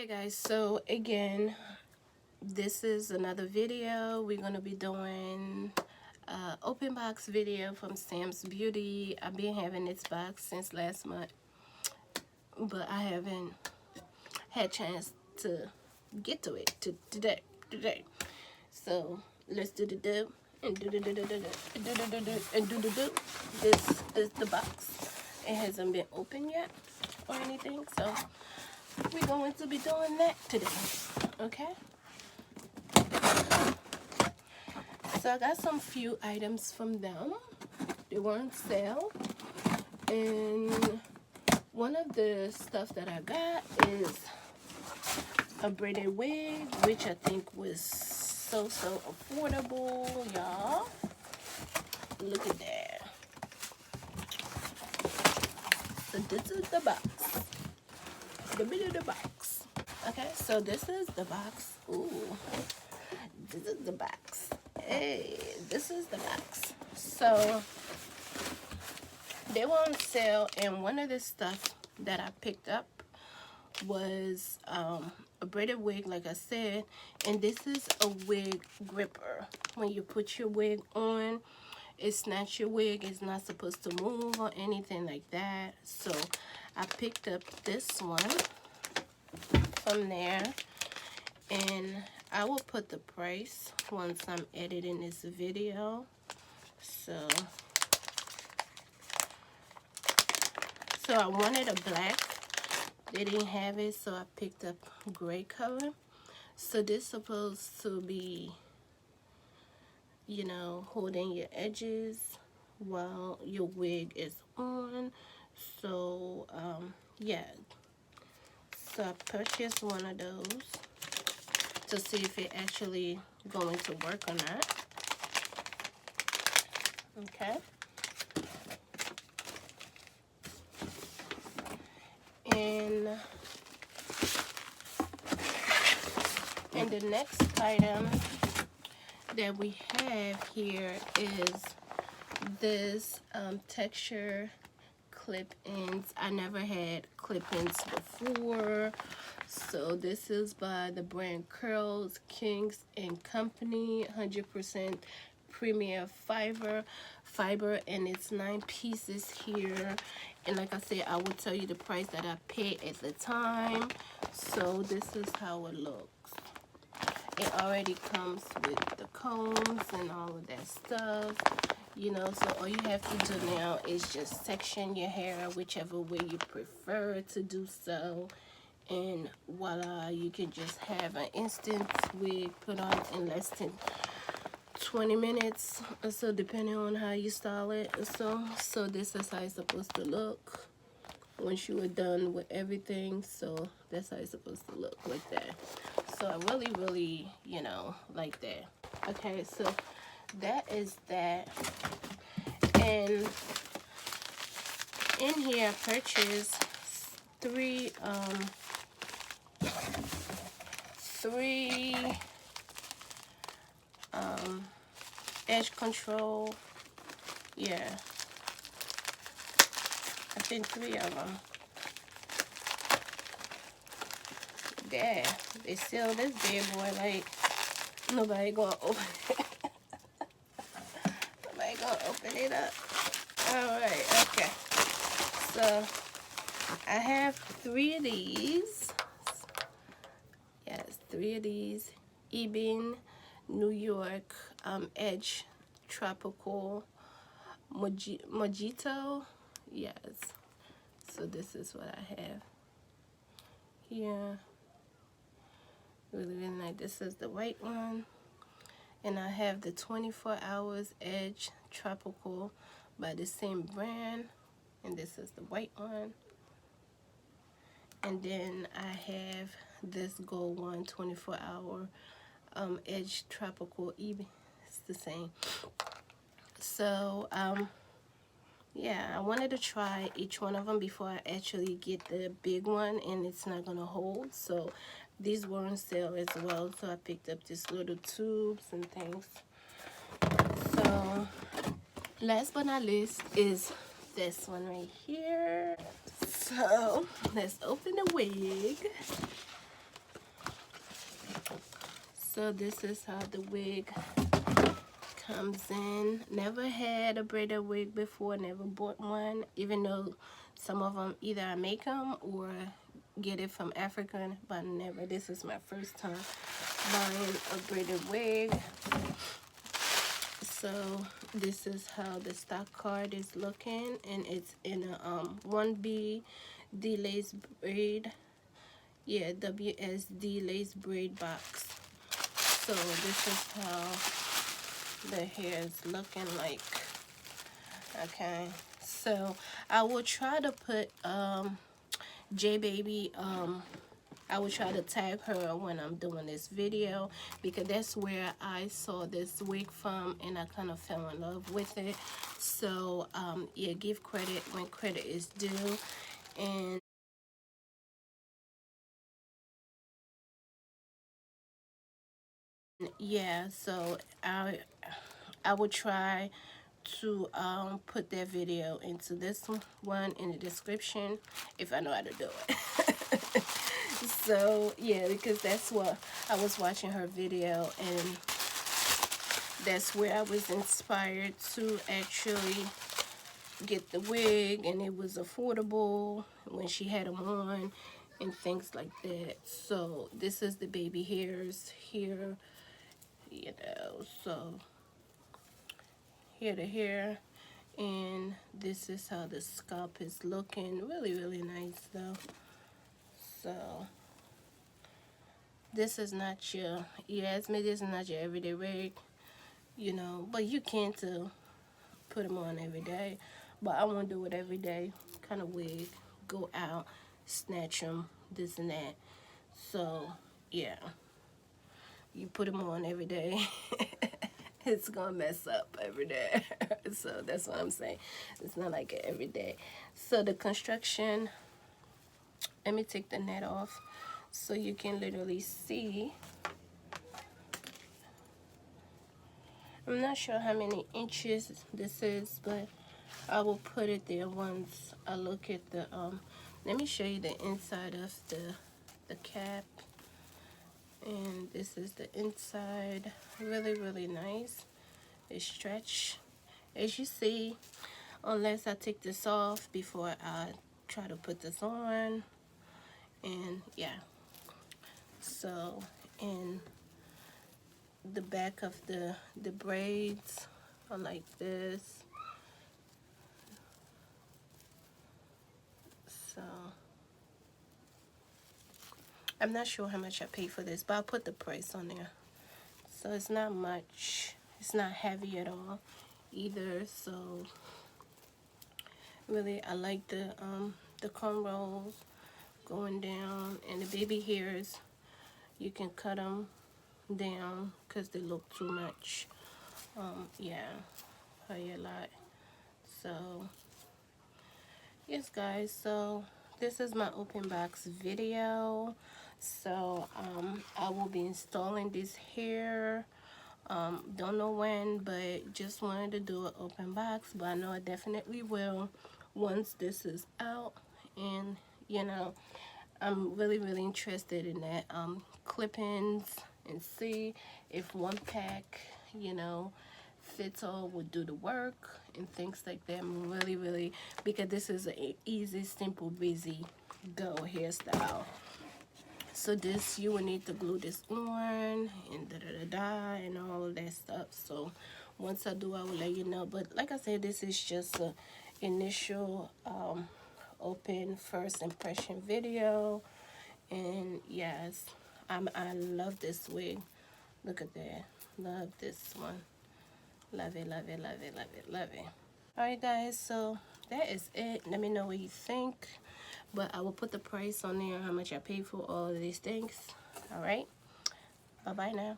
Okay guys, so again, this is another video. We're gonna be doing open box video from Sam's Beauty. I've been having this box since last month, but I haven't had chance to get to it today. So let's do the do and do the do and do the do. This is the box. It hasn't been opened yet or anything, so we're going to be doing that today. Okay, so I got some few items from them. They were on sale, and one of the stuff that I got is a braided wig, which I think was so affordable, y'all. Look at that. So this is the box, the bit of the box. Okay, so this is the box. Ooh, this is the box. Hey, this is the box. So they were on sale, and one of the stuff that I picked up was a braided wig, like I said, and this is a wig gripper. When you put your wig on, it's not your wig, it's not supposed to move or anything like that. So I picked up this one from there, and I will put the price once I'm editing this video. So I wanted a black. They didn't have it, so I picked up gray color. So this is supposed to be, you know, holding your edges while your wig is on. So yeah, so I purchased one of those to see if it actually going to work or not. Okay, and the next item that we have here is this texture clip-ins. I never had clip-ins before, so this is by the brand Curls Kings and Company, 100% premier fiber, and it's 9 pieces here. And like I said, I will tell you the price that I paid at the time. So this is how it looks. It already comes with the combs and all of that stuff, you know. So all you have to do now is just section your hair whichever way you prefer to do so, and voila, you can just have an instant wig put on in less than 20 minutes or so, depending on how you style it. So this is how it's supposed to look once you are done with everything. So that's how it's supposed to look, like that. So I really, you know, like that. Okay, so that is that. And in here I purchased three edge control. Yeah, I think 3 of them. Yeah, they sell this bad boy like nobody gonna open it. Nobody gonna open it up. Alright, okay. So I have 3 of these. Yes, 3 of these. Ebin, New York, Edge Tropical Mojito. Yes. So this is what I have here. Really nice. This is the white one, and I have the 24 hours Edge Tropical by the same brand, and this is the white one. And then I have this gold one, 24 hour Edge Tropical. Even it's the same. So yeah, I wanted to try each one of them before I actually get the big one, and it's not gonna hold. So these were on sale as well, so I picked up these little tubes and things. So last but not least is this one right here. So let's open the wig. So this is how the wig comes in. Never had a braided wig before, never bought one, even though some of them either I make them or get it from Africa, but never. This is my first time buying a braided wig. So this is how the stock card is looking, and it's in a 1B D lace braid, yeah, WSD lace braid box. So this is how the hair is looking like. Okay, so I will try to put J Baby, I will try to tag her when I'm doing this video, because that's where I saw this wig from and I kind of fell in love with it. So yeah, give credit when credit is due. And yeah, so I will try to put that video into this one in the description if I know how to do it. So yeah, because that's what I was watching her video, and that's where I was inspired to actually get the wig, and it was affordable when she had them on and things like that. So this is the baby hairs here, you know, so here to here, and this is how the scalp is looking. Really nice though. So this is not your, you ask me, this is not your everyday wig, you know, but you can too put them on every day, but I won't do it every day kind of wig. Go out, snatch them, this and that. So yeah, you put them on every day. It's gonna mess up every day. So that's what I'm saying, it's not like it every day. So the construction, let me take the net off so you can literally see. I'm not sure how many inches this is, but I will put it there once I look at the let me show you the inside of the cap. And this is the inside. Really nice. It's stretched, as you see, unless I take this off before I try to put this on. And yeah, so in the back of the braids are like this. So I'm not sure how much I paid for this, but I'll put the price on there. So it's not much, it's not heavy at all either. So really, I like the cornrows going down, and the baby hairs, you can cut them down because they look too much. Yeah, a lot. So yes guys, so this is my open box video. So I will be installing this hair, don't know when, but just wanted to do an open box. But I know I definitely will once this is out. And you know, I'm really interested in that clip-ins, and see if one pack, you know, fits all, would do the work and things like that. I'm really, because this is an easy, simple, busy go hairstyle. So this, you will need to glue this on and and all of that stuff. So once I do, I will let you know. But like I said, this is just a initial open first impression video. And yes, I love this wig. Look at that. Love this one. Love it. Alright guys, so that is it. Let me know what you think. But I will put the price on there, how much I paid for all of these things. Alright. Bye bye now.